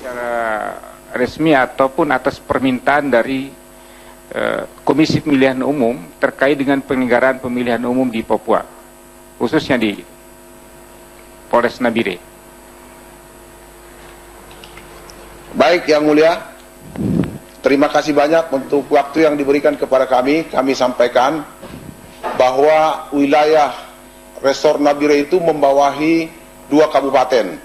secara resmi ataupun atas permintaan dari Komisi Pemilihan Umum terkait dengan penyelenggaraan pemilihan umum di Papua, khususnya di Polres Nabire. Baik, Yang Mulia, terima kasih banyak untuk waktu yang diberikan kepada kami. Kami sampaikan bahwa wilayah Resor Nabire itu membawahi 2 kabupaten.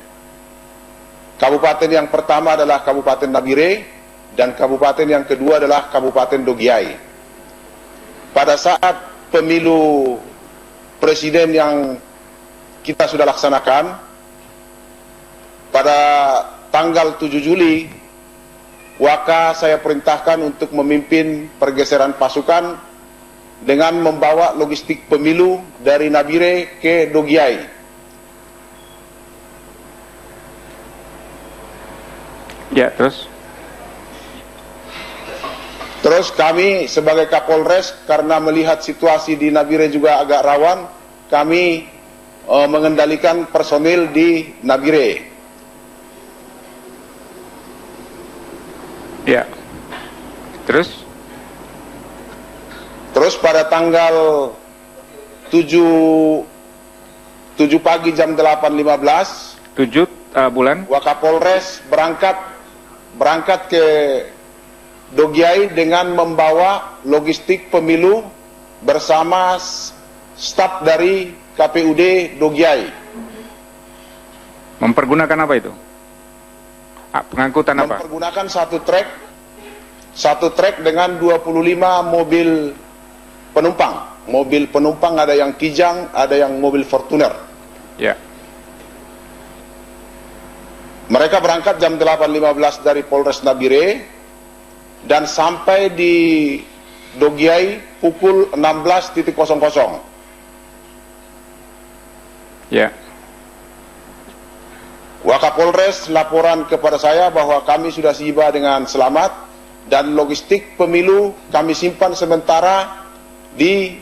Kabupaten yang pertama adalah Kabupaten Nabire, dan kabupaten yang kedua adalah Kabupaten Dogiai. Pada saat pemilu presiden yang kita sudah laksanakan, pada tanggal 7 Juli, Waka saya perintahkan untuk memimpin pergeseran pasukan dengan membawa logistik pemilu dari Nabire ke Dogiai. Ya, terus? Terus kami sebagai Kapolres, karena melihat situasi di Nabire juga agak rawan, kami mengendalikan personil di Nabire. Ya. Terus? Terus pada tanggal 7 pagi jam 8.15, 7 bulan? Wakapolres berangkat ke Dogiai dengan membawa logistik pemilu bersama staf dari KPUD Dogiai. Mempergunakan apa itu? Pengangkutan apa? Mempergunakan satu trek dengan 25 mobil penumpang. Mobil penumpang ada yang Kijang, ada yang mobil Fortuner. Ya. Mereka berangkat jam 8.15 dari Polres Nabire dan sampai di Dogiai pukul 16.00. Ya. Wakapolres laporan kepada saya bahwa kami sudah tiba dengan selamat dan logistik pemilu kami simpan sementara di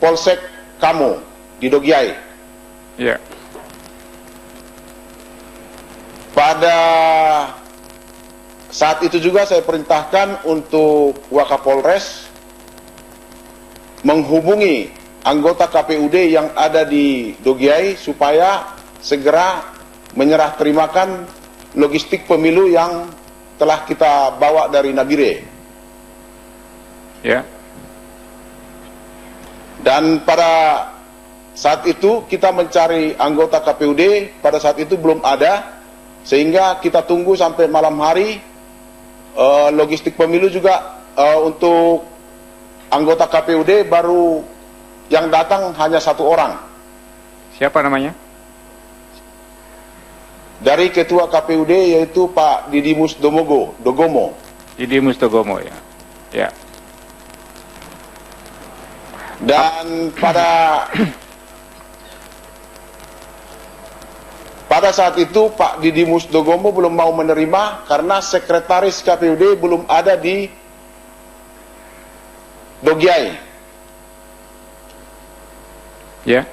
Polsek Kamu di Dogiai. Ya. Pada saat itu juga saya perintahkan untuk Wakapolres menghubungi anggota KPUD yang ada di Dogiai supaya segera menyerah terimakan logistik pemilu yang telah kita bawa dari Nabire. Ya. Dan pada saat itu kita mencari anggota KPUD, pada saat itu belum ada, sehingga kita tunggu sampai malam hari. Logistik pemilu juga untuk anggota KPUD baru yang datang hanya 1 orang. Siapa namanya? Dari ketua KPUD yaitu Pak Didimus Dogomo. Didimus Dogomo, ya. Ya. Dan pada saat itu Pak Didimus Dogomo belum mau menerima karena sekretaris KPUD belum ada di Dogiai. Ya.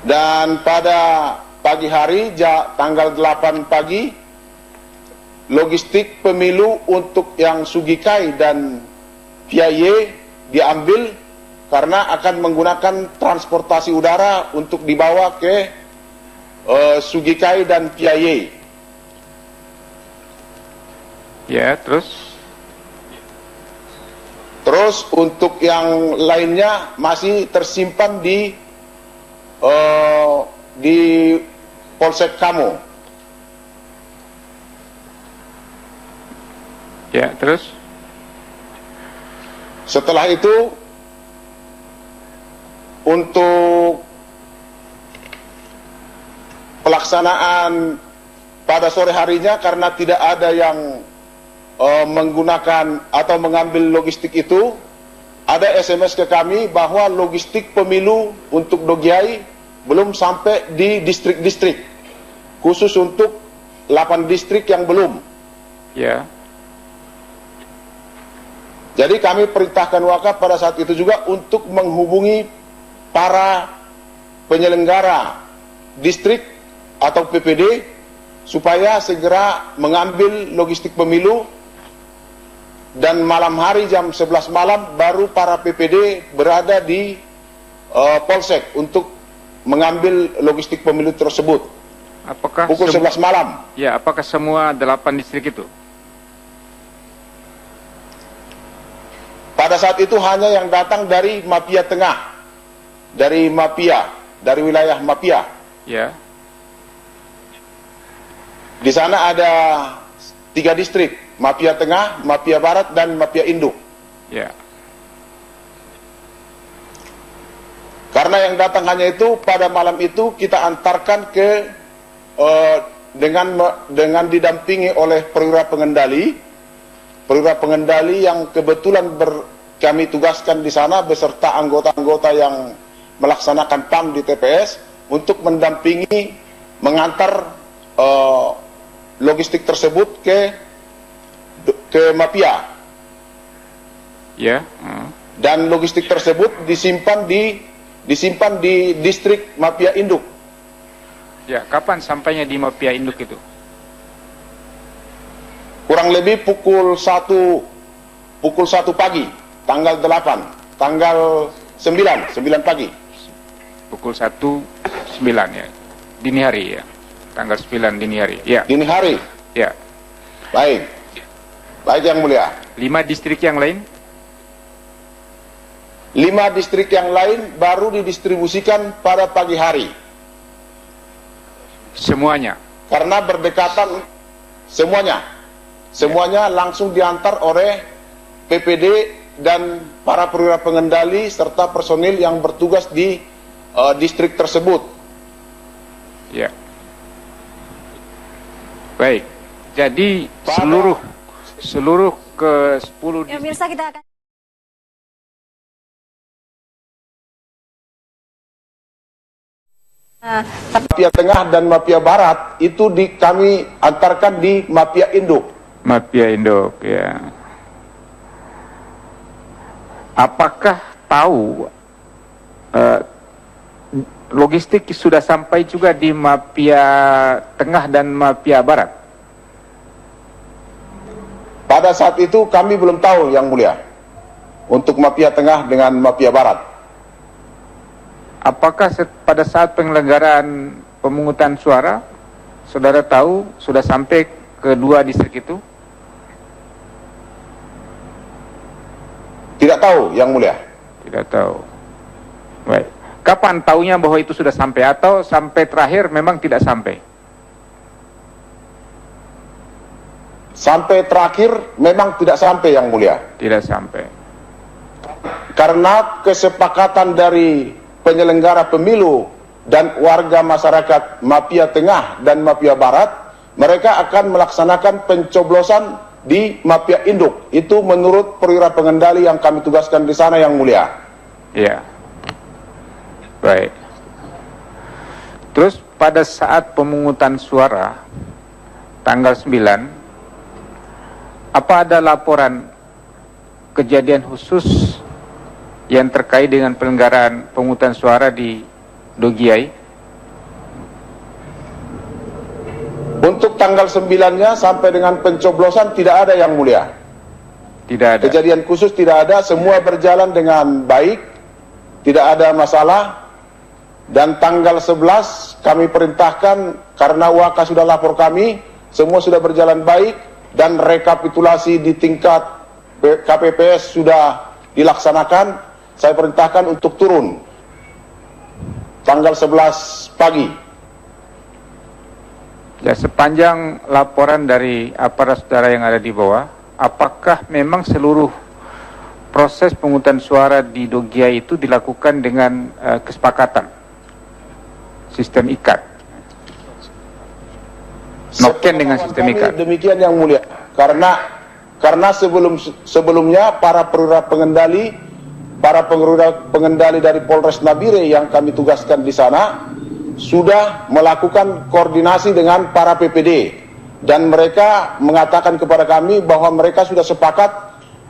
Dan pada pagi hari tanggal 8 pagi logistik pemilu untuk yang Sugikai dan Piaye diambil karena akan menggunakan transportasi udara untuk dibawa ke Sugikai dan Piaye. Ya, terus? Terus untuk yang lainnya masih tersimpan di Polsek Kamu. Ya, terus? Setelah itu untuk pelaksanaan pada sore harinya karena tidak ada yang menggunakan atau mengambil logistik itu, ada SMS ke kami bahwa logistik pemilu untuk Dogiai belum sampai di distrik-distrik, khusus untuk 8 distrik yang belum. Ya. Jadi kami perintahkan Wakap pada saat itu juga untuk menghubungi para penyelenggara distrik atau PPD supaya segera mengambil logistik pemilu, dan malam hari jam 11 malam baru para PPD berada di Polsek untuk mengambil logistik pemilu tersebut. Apakah pukul 11 malam. Ya, apakah semua 8 distrik itu? Pada saat itu hanya yang datang dari Mapia Tengah, dari wilayah Mapia. Ya. Di sana ada 3 distrik, Mapia Tengah, Mapia Barat, dan Mapia Induk. Ya. Karena yang datang hanya itu, pada malam itu kita antarkan ke dengan didampingi oleh perwira pengendali yang kebetulan kami tugaskan di sana beserta anggota-anggota yang melaksanakan PAM di TPS untuk mendampingi mengantar logistik tersebut ke Mapia. Ya. Dan logistik tersebut disimpan di distrik Mapia Induk. Ya, kapan sampainya di Mapia Induk itu? Kurang lebih pukul 1 pagi, tanggal 8, tanggal 9 pagi. Pukul 1:09 ya. Dini hari ya. Tanggal 9 dini hari. Ya. Dini hari. Ya. Baik. Baik yang mulia. 5 distrik yang lain? 5 distrik yang lain baru didistribusikan pada pagi hari. Semuanya? Karena berdekatan semuanya langsung diantar oleh PPD dan para perwira pengendali serta personil yang bertugas di distrik tersebut. Ya. Baik. Jadi seluruh ke 10 ya, pemirsa, kita akan Mapia Tengah dan Mapia Barat itu kami antarkan di Mapia Induk. Mapia Induk, ya. Apakah tahu logistik sudah sampai juga di Mapia Tengah dan Mapia Barat? Pada saat itu kami belum tahu yang mulia untuk Mapia Tengah dengan Mapia Barat. Apakah pada saat penyelenggaraan pemungutan suara, saudara tahu sudah sampai ke 2 distrik itu? Tidak tahu, yang mulia. Tidak tahu. Baik. Kapan tahunya bahwa itu sudah sampai atau sampai terakhir memang tidak sampai? Sampai terakhir memang tidak sampai, yang mulia. Tidak sampai. Karena kesepakatan dari penyelenggara pemilu dan warga masyarakat Mapia Tengah dan Mapia Barat, mereka akan melaksanakan pencoblosan di Mapia Induk. Itu menurut perwira pengendali yang kami tugaskan di sana, yang mulia. Iya. Baik. Terus pada saat pemungutan suara tanggal 9, apa ada laporan kejadian khusus yang terkait dengan penyelenggaraan pemungutan suara di Dogiai? Untuk tanggal 9-nya sampai dengan pencoblosan tidak ada, yang mulia. Tidak ada. Kejadian khusus tidak ada, semua berjalan dengan baik, tidak ada masalah. Dan tanggal 11 kami perintahkan, karena Waka sudah lapor kami, semua sudah berjalan baik, dan rekapitulasi di tingkat KPPS sudah dilaksanakan. Saya perintahkan untuk turun tanggal 11 pagi. Ya, sepanjang laporan dari aparat saudara yang ada di bawah, apakah memang seluruh proses pemungutan suara di Dogiai itu dilakukan dengan kesepakatan sistem ikat? Noken dengan sistem ikat. Demikian, yang mulia. Karena sebelumnya para perwira pengendali dari Polres Nabire yang kami tugaskan di sana sudah melakukan koordinasi dengan para PPD, dan mereka mengatakan kepada kami bahwa mereka sudah sepakat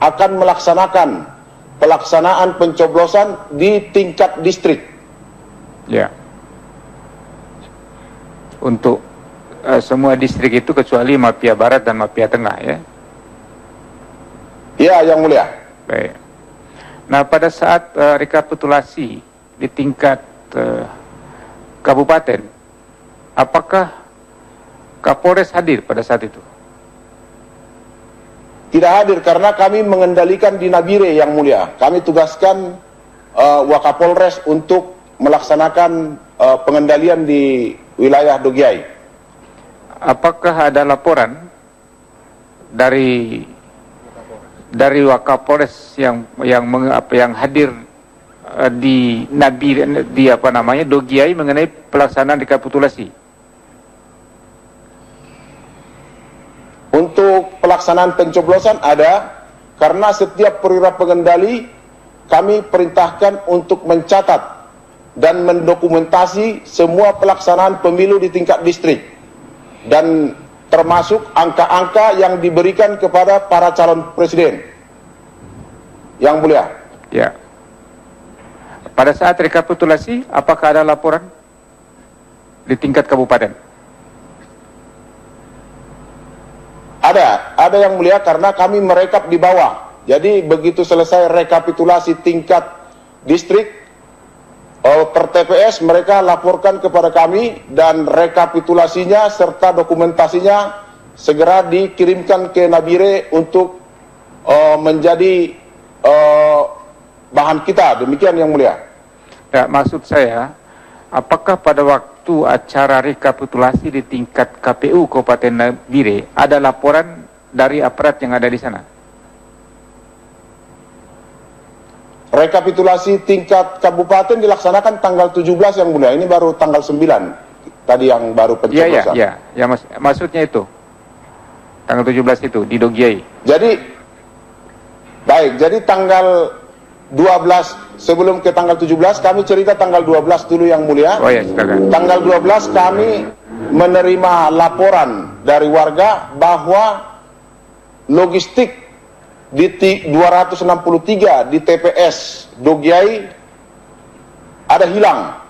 akan melaksanakan pelaksanaan pencoblosan di tingkat distrik. Ya. Untuk semua distrik itu kecuali Mapia Barat dan Mapia Tengah, ya? Iya, Yang Mulia. Baik. Nah, pada saat rekapitulasi di tingkat kabupaten, apakah Kapolres hadir pada saat itu? Tidak hadir karena kami mengendalikan di Nabire, Yang Mulia. Kami tugaskan Wakapolres untuk melaksanakan pengendalian di wilayah Dogiai. Apakah ada laporan dari Wakapolres yang hadir di Nabire, di Dogiai mengenai pelaksanaan rekapitulasi? Untuk pelaksanaan pencoblosan ada, karena setiap perwira pengendali kami perintahkan untuk mencatat dan mendokumentasi semua pelaksanaan pemilu di tingkat distrik, dan termasuk angka-angka yang diberikan kepada para calon presiden. Yang Mulia. Ya. Pada saat rekapitulasi, apakah ada laporan di tingkat kabupaten? Ada Yang Mulia, karena kami merekap di bawah. Jadi begitu selesai rekapitulasi tingkat distrik, per TPS mereka laporkan kepada kami, dan rekapitulasinya serta dokumentasinya segera dikirimkan ke Nabire untuk menjadi bahan kita. Demikian Yang Mulia. Ya, maksud saya, apakah pada waktu acara rekapitulasi di tingkat KPU Kabupaten Nabire ada laporan dari aparat yang ada di sana? Rekapitulasi tingkat kabupaten dilaksanakan tanggal 17 Yang Mulia. Ini baru tanggal 9 tadi yang baru pencoblosan. Iya, maksudnya itu tanggal 17 itu di Dogiai. Jadi tanggal 12, sebelum ke tanggal 17 kami cerita tanggal 12 dulu Yang Mulia. Oh ya, silakan. Tanggal 12 kami menerima laporan dari warga bahwa logistik di 263 di TPS Dogiai ada hilang.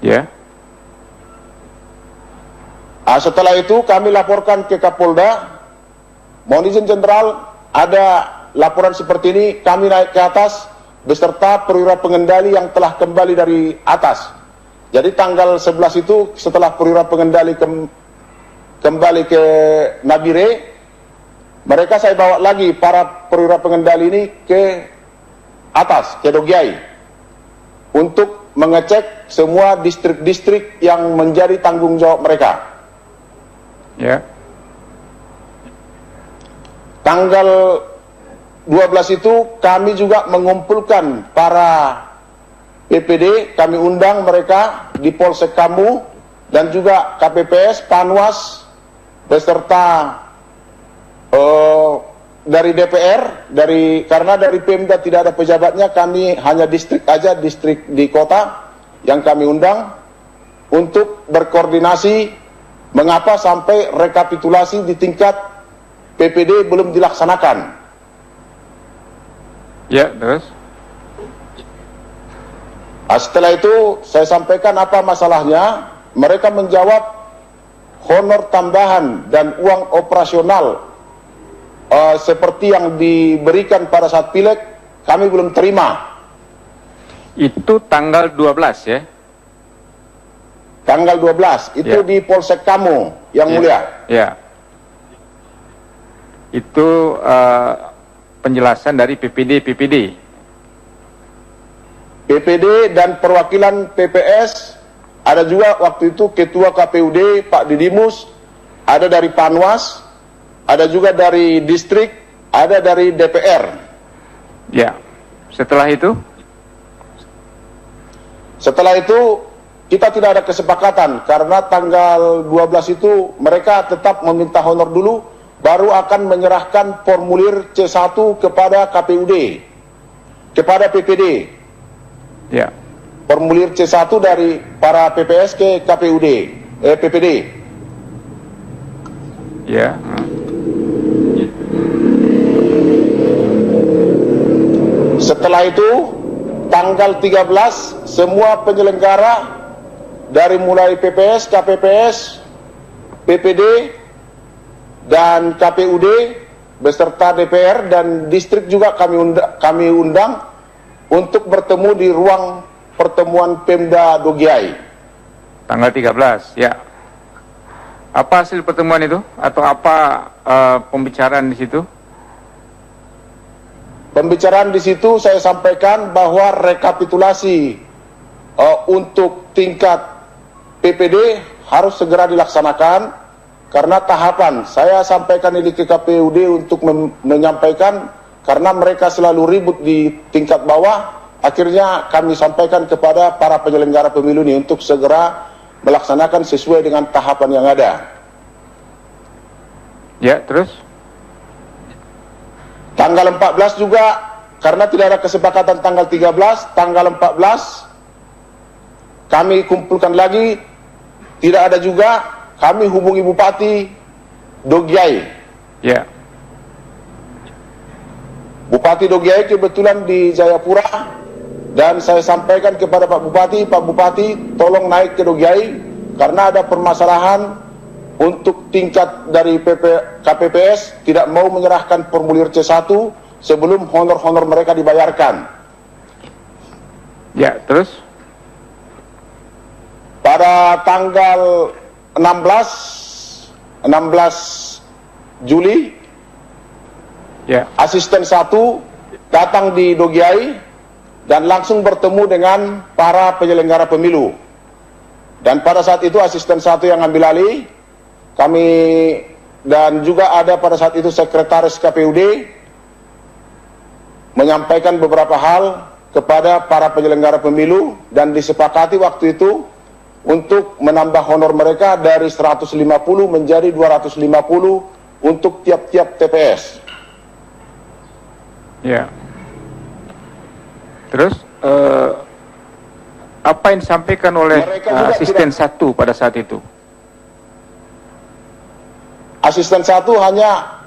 Ya. Setelah itu kami laporkan ke Kapolda. Mohon izin Jenderal, ada laporan seperti ini, kami naik ke atas beserta perwira pengendali yang telah kembali dari atas. Jadi tanggal 11 itu setelah perwira pengendali kembali ke Nabire, mereka saya bawa lagi para perwira pengendali ini ke atas, ke Dogiai, untuk mengecek semua distrik-distrik yang menjadi tanggung jawab mereka. Ya. Tanggal 12 itu kami juga mengumpulkan para PPD, kami undang mereka di Polsek Kamu dan juga KPPS, Panwas, beserta dari DPR, karena dari Pemda tidak ada pejabatnya, kami hanya distrik aja, distrik di kota yang kami undang untuk berkoordinasi mengapa sampai rekapitulasi di tingkat PPD belum dilaksanakan. Ya, terus? Setelah itu saya sampaikan apa masalahnya. Mereka menjawab honor tambahan dan uang operasional seperti yang diberikan pada saat pileg kami belum terima. Itu tanggal 12 ya? Tanggal 12 itu di Polsek Kamu, Yang Mulia. Ya. Itu penjelasan dari PPD dan perwakilan PPS, ada juga waktu itu Ketua KPUD Pak Didimus, ada dari Panwas, ada juga dari distrik, ada dari DPR. Ya. Setelah itu kita tidak ada kesepakatan karena tanggal 12 itu mereka tetap meminta honor dulu, baru akan menyerahkan formulir C1 kepada KPUD, kepada PPD. Ya. Formulir C1 dari para PPS ke KPUD, PPD. Ya. Setelah itu tanggal 13 semua penyelenggara dari mulai PPS, KPPS, PPD, dan KPUD beserta DPR dan distrik juga kami undang untuk bertemu di ruang pertemuan Pemda Dogiai. Tanggal 13, ya. Apa hasil pertemuan itu? Atau apa pembicaraan di situ? Pembicaraan di situ saya sampaikan bahwa rekapitulasi untuk tingkat PPD harus segera dilaksanakan karena tahapan. Saya sampaikan ini ke KPUD untuk menyampaikan karena mereka selalu ribut di tingkat bawah. Akhirnya kami sampaikan kepada para penyelenggara pemilu ini untuk segera melaksanakan sesuai dengan tahapan yang ada. Ya, terus? Tanggal 14 juga, karena tidak ada kesepakatan tanggal 13, tanggal 14 kami kumpulkan lagi, tidak ada juga, kami hubungi Bupati Dogiai. Ya. Bupati Dogiai kebetulan di Jayapura, dan saya sampaikan kepada Pak Bupati tolong naik ke Dogiai, karena ada permasalahan untuk tingkat dari KPPS tidak mau menyerahkan formulir C1 sebelum honor-honor mereka dibayarkan. Ya, terus? Pada tanggal 16 Juli, ya, asisten 1 datang di Dogiai dan langsung bertemu dengan para penyelenggara pemilu. Dan pada saat itu asisten 1 yang ambil alih, kami dan juga ada pada saat itu sekretaris KPUD menyampaikan beberapa hal kepada para penyelenggara pemilu dan disepakati waktu itu untuk menambah honor mereka dari 150 menjadi 250 untuk tiap-tiap TPS. Ya. Terus apa yang disampaikan oleh asisten 1 pada saat itu? Asisten 1 hanya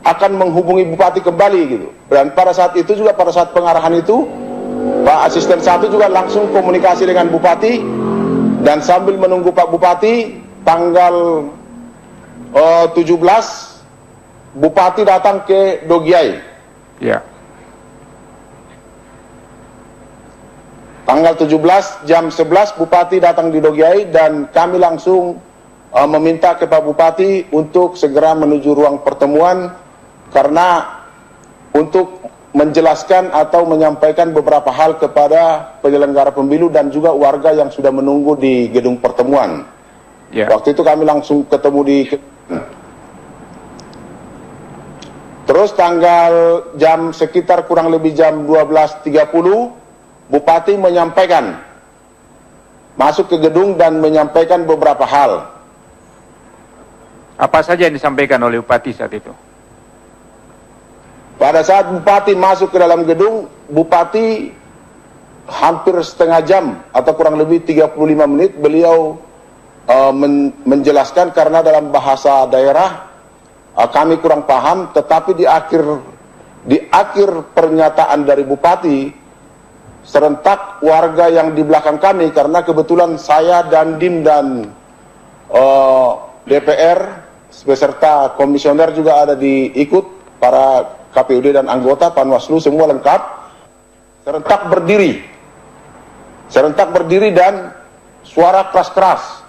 akan menghubungi Bupati kembali gitu. Dan pada saat itu juga, pada saat pengarahan itu, Pak Asisten 1 juga langsung komunikasi dengan Bupati, dan sambil menunggu Pak Bupati, tanggal 17 Bupati datang ke Dogiai. Ya. Tanggal 17 jam 11 Bupati datang di Dogiai dan kami langsung meminta ke Pak Bupati untuk segera menuju ruang pertemuan karena untuk menjelaskan atau menyampaikan beberapa hal kepada penyelenggara pemilu dan juga warga yang sudah menunggu di gedung pertemuan. Yeah. Waktu itu kami langsung ketemu di... Terus tanggal jam sekitar kurang lebih jam 12.30 Bupati menyampaikan, masuk ke gedung dan menyampaikan beberapa hal. Apa saja yang disampaikan oleh Bupati saat itu? Pada saat Bupati masuk ke dalam gedung, Bupati hampir setengah jam atau kurang lebih 35 menit beliau menjelaskan karena dalam bahasa daerah kami kurang paham, tetapi di akhir pernyataan dari Bupati serentak warga yang di belakang kami, karena kebetulan saya dan DIM dan DPR beserta komisioner juga ada ikut, para KPUD dan anggota Panwaslu semua lengkap, serentak berdiri dan suara keras-keras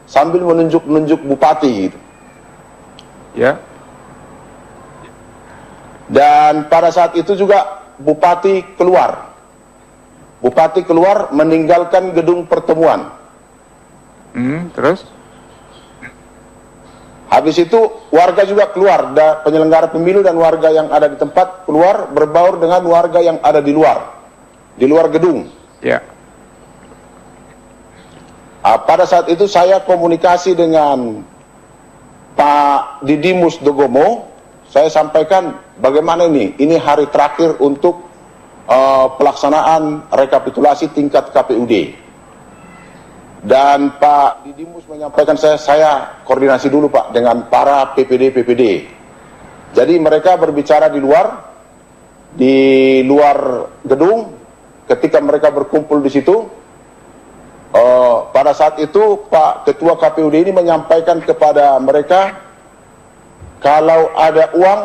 sambil menunjuk-nunjuk Bupati gitu. Ya. Dan pada saat itu juga Bupati keluar meninggalkan gedung pertemuan. Terus? Habis itu warga juga keluar, penyelenggara pemilu dan warga yang ada di tempat keluar berbaur dengan warga yang ada di luar gedung. Ya. Pada saat itu saya komunikasi dengan Pak Didimus Dogomo, saya sampaikan bagaimana ini hari terakhir untuk pelaksanaan rekapitulasi tingkat KPUD. Dan Pak Didimus menyampaikan saya koordinasi dulu Pak dengan para PPD. Jadi mereka berbicara di luar gedung. Ketika mereka berkumpul di situ, pada saat itu Pak Ketua KPUD ini menyampaikan kepada mereka kalau ada uang,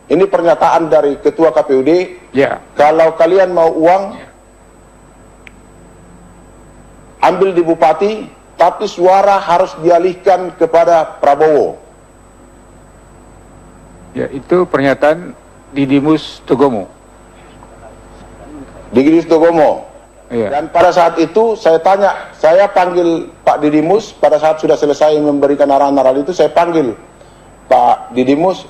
ini pernyataan dari Ketua KPUD, kalau kalian mau uang, ambil di Bupati, tapi suara harus dialihkan kepada Prabowo. Ya, itu pernyataan Didimus Togomo. Didimus Togomo. Ya. Dan pada saat itu saya tanya, saya panggil Pak Didimus, pada saat sudah selesai memberikan arahan-arahan itu, saya panggil Pak Didimus,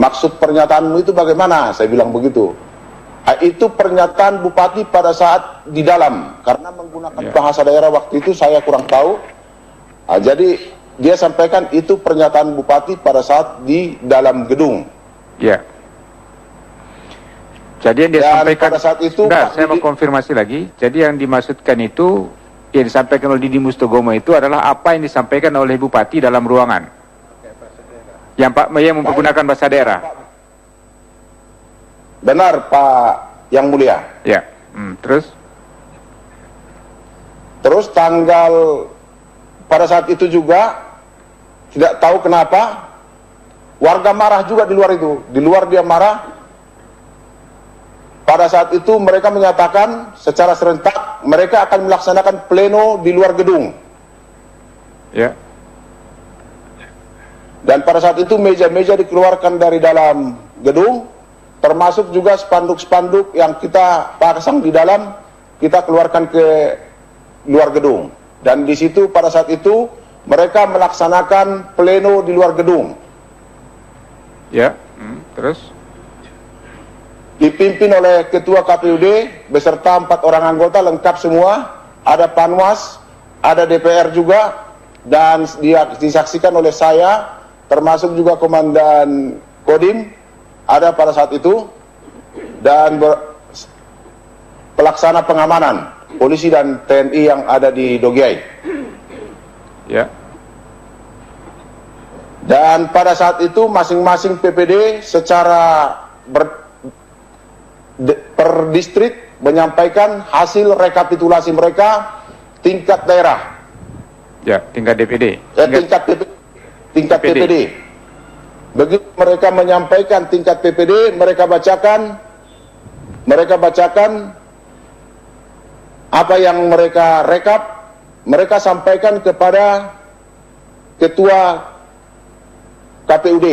maksud pernyataanmu itu bagaimana? Saya bilang begitu. Itu pernyataan Bupati pada saat di dalam, karena menggunakan bahasa daerah waktu itu saya kurang tahu. Jadi dia sampaikan itu pernyataan Bupati pada saat di dalam gedung. Ya. Jadi yang dia sampaikan pada saat itu, saya mau konfirmasi lagi. Jadi yang dimaksudkan itu, yang disampaikan oleh Didimus Togomo itu adalah apa yang disampaikan oleh Bupati dalam ruangan. Yang Pak yang mempergunakan bahasa daerah. Benar Pak Yang Mulia. Ya. Terus pada saat itu juga tidak tahu kenapa warga marah juga di luar itu. Di luar dia marah. Pada saat itu mereka menyatakan secara serentak mereka akan melaksanakan pleno di luar gedung. Ya. Dan pada saat itu meja-meja dikeluarkan dari dalam gedung, termasuk juga spanduk-spanduk yang kita pasang di dalam, kita keluarkan ke luar gedung. Dan di situ pada saat itu mereka melaksanakan pleno di luar gedung. Ya. Terus? Dipimpin oleh Ketua KPUD beserta 4 orang anggota lengkap semua, ada Panwas, ada DPR juga, dan disaksikan oleh saya, termasuk juga Komandan Kodim, ada pada saat itu, dan pelaksana pengamanan, polisi dan TNI yang ada di Dogiai. Ya. Dan pada saat itu masing-masing PPD secara per distrik menyampaikan hasil rekapitulasi mereka tingkat daerah. Ya, tingkat DPD. Tingkat PPD. Begitu mereka menyampaikan tingkat PPD, mereka bacakan apa yang mereka rekap, mereka sampaikan kepada Ketua KPUD.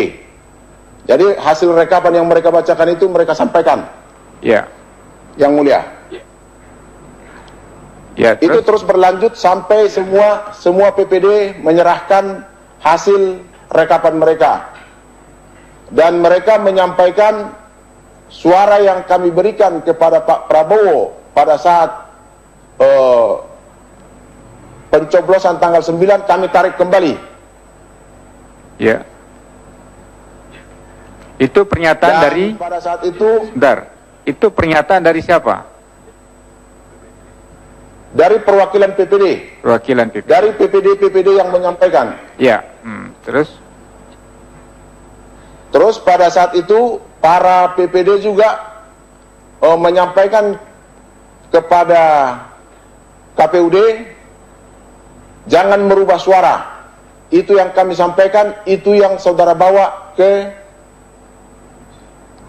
Jadi hasil rekapan yang mereka bacakan itu mereka sampaikan. Ya. Yang Mulia. Ya, itu terus berlanjut sampai semua PPD menyerahkan hasil rekapan mereka. Dan mereka menyampaikan suara yang kami berikan kepada Pak Prabowo pada saat pencoblosan tanggal 9 kami tarik kembali. Ya. Itu pernyataan dan dari pada saat itu itu pernyataan dari siapa? Dari perwakilan PPD. Perwakilan PPD. Dari PPD yang menyampaikan. Ya. Terus pada saat itu para PPD juga menyampaikan kepada KPUD jangan merubah suara. Itu yang kami sampaikan, itu yang saudara bawa ke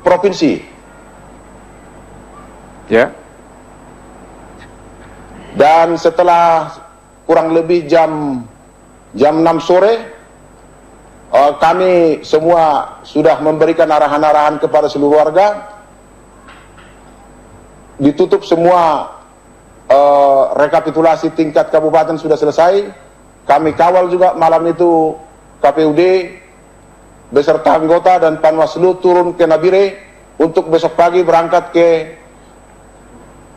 provinsi. Ya. Dan setelah kurang lebih jam 6 sore, kami semua sudah memberikan arahan-arahan kepada seluruh warga. Ditutup semua rekapitulasi tingkat kabupaten sudah selesai. Kami kawal juga malam itu KPUD beserta anggota dan Panwaslu turun ke Nabire untuk besok pagi berangkat ke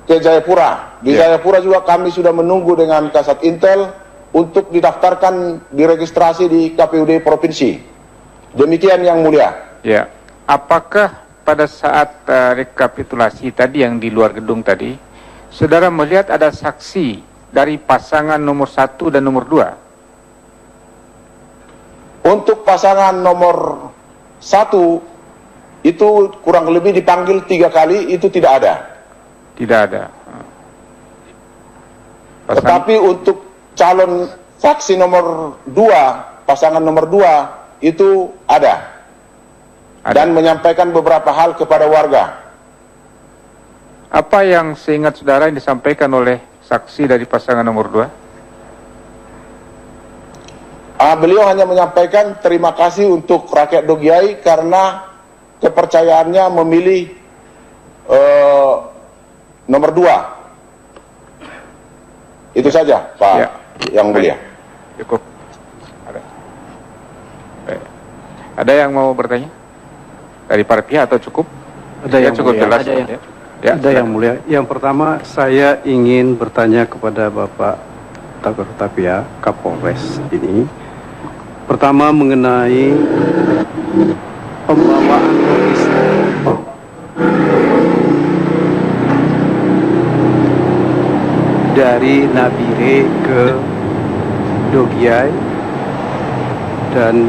Jayapura. Di Jayapura juga kami sudah menunggu dengan Kasat Intel untuk didaftarkan, diregistrasi di KPUD Provinsi. Demikian Yang Mulia. Ya. Apakah pada saat rekapitulasi tadi yang di luar gedung tadi, saudara melihat ada saksi dari pasangan nomor 1 dan nomor 2? Untuk pasangan nomor 1 itu kurang lebih dipanggil 3 kali, itu tidak ada. Tidak ada. Tetapi untuk calon faksi nomor 2, pasangan nomor 2 itu ada. Dan menyampaikan beberapa hal kepada warga. Apa yang seingat saudara yang disampaikan oleh saksi dari pasangan nomor 2? Beliau hanya menyampaikan terima kasih untuk rakyat Dogiai karena kepercayaannya memilih nomor 2. Itu saja, Pak Ya. Yang Mulia. Cukup. Ada yang mau bertanya? Dari para pihak atau cukup? Ada yang cukup mulia. jelas. Ada yang, Ya, ada yang mulia. Yang pertama saya ingin bertanya kepada Bapak Tagur Tapia, Kapolres ini. Pertama mengenai pembawaan logistik dari Nabire ke Dogiai dan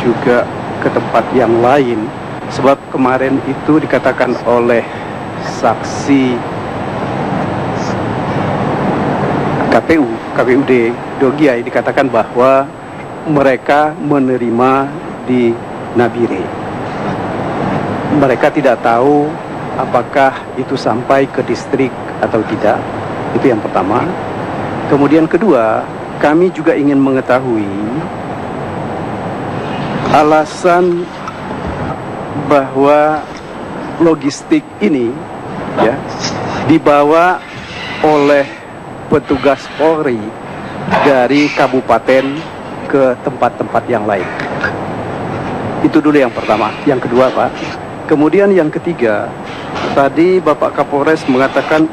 juga ke tempat yang lain, sebab kemarin itu dikatakan oleh saksi KPUD Dogiai dikatakan bahwa mereka menerima di Nabire. Mereka tidak tahu apakah itu sampai ke distrik atau tidak. Itu yang pertama. Kemudian kedua, kami juga ingin mengetahui alasan bahwa logistik ini ya dibawa oleh petugas Polri dari kabupaten ke tempat-tempat yang lain. Itu dulu yang pertama. Yang kedua, Pak. Kemudian yang ketiga, tadi Bapak Kapolres mengatakan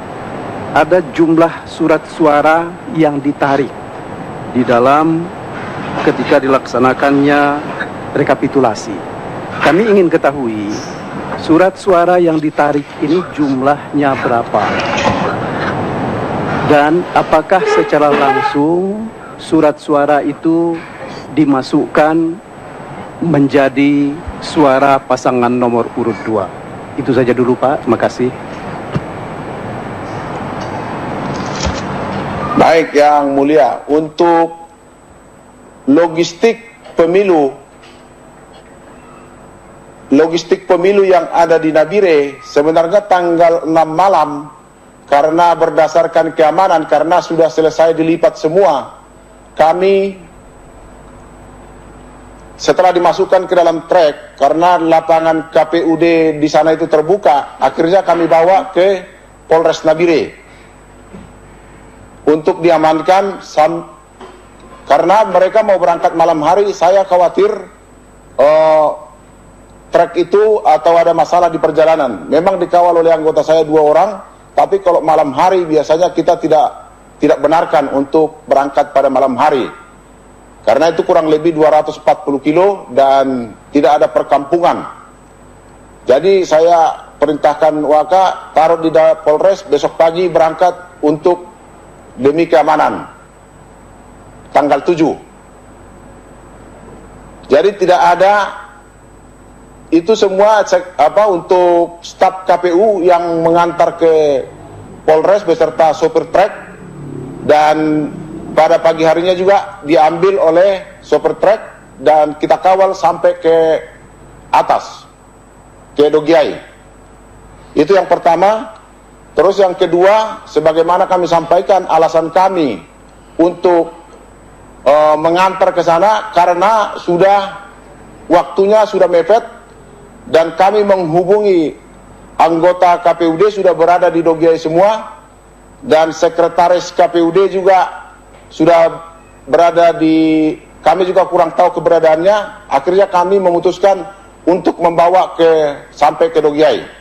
ada jumlah surat suara yang ditarik di dalam ketika dilaksanakannya rekapitulasi. Kami ingin ketahui surat suara yang ditarik ini jumlahnya berapa, dan apakah secara langsung surat suara itu dimasukkan menjadi suara pasangan nomor urut 2. Itu saja dulu, Pak. Terima kasih. Baik, Yang Mulia, untuk logistik pemilu yang ada di Nabire sebenarnya tanggal 6 malam, karena berdasarkan keamanan, karena sudah selesai dilipat semua, kami setelah dimasukkan ke dalam trek, karena lapangan KPUD di sana itu terbuka, akhirnya kami bawa ke Polres Nabire untuk diamankan, karena mereka mau berangkat malam hari. Saya khawatir trek itu atau ada masalah di perjalanan. Memang dikawal oleh anggota saya 2 orang, tapi kalau malam hari biasanya kita tidak benarkan untuk berangkat pada malam hari, karena itu kurang lebih 240 kilo dan tidak ada perkampungan. Jadi saya perintahkan Waka taruh di Polres, besok pagi berangkat untuk demi keamanan tanggal 7. Jadi tidak ada itu semua untuk staf KPU yang mengantar ke Polres beserta sopir trek, dan pada pagi harinya juga diambil oleh sopir trek dan kita kawal sampai ke atas, ke Dogiai. Itu yang pertama. Terus yang kedua, sebagaimana kami sampaikan, alasan kami untuk mengantar ke sana karena waktunya sudah mepet, dan kami menghubungi anggota KPUD sudah berada di Dogiai semua, dan sekretaris KPUD juga sudah berada di, kami juga kurang tahu keberadaannya. Akhirnya kami memutuskan untuk membawa sampai ke Dogiai.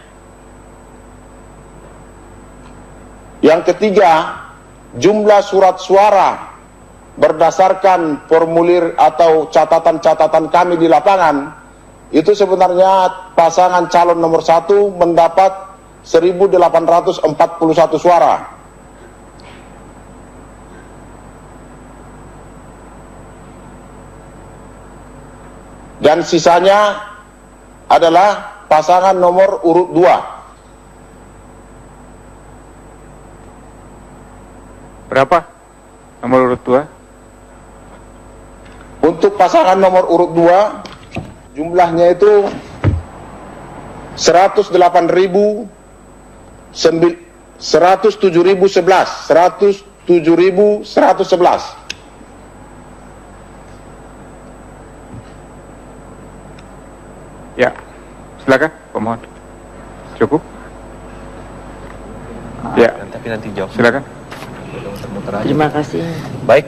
Yang ketiga, jumlah surat suara berdasarkan formulir atau catatan-catatan kami di lapangan, itu sebenarnya pasangan calon nomor 1 mendapat 1.841 suara. Dan sisanya adalah pasangan nomor urut 2. Berapa nomor urut 2? Untuk pasangan nomor urut 2, jumlahnya itu 107.111. 107.111. Ya, silakan pemohon. Cukup? Ya, Tapi nanti jawab. silakan. Muter-muter aja. Terima kasih. Baik,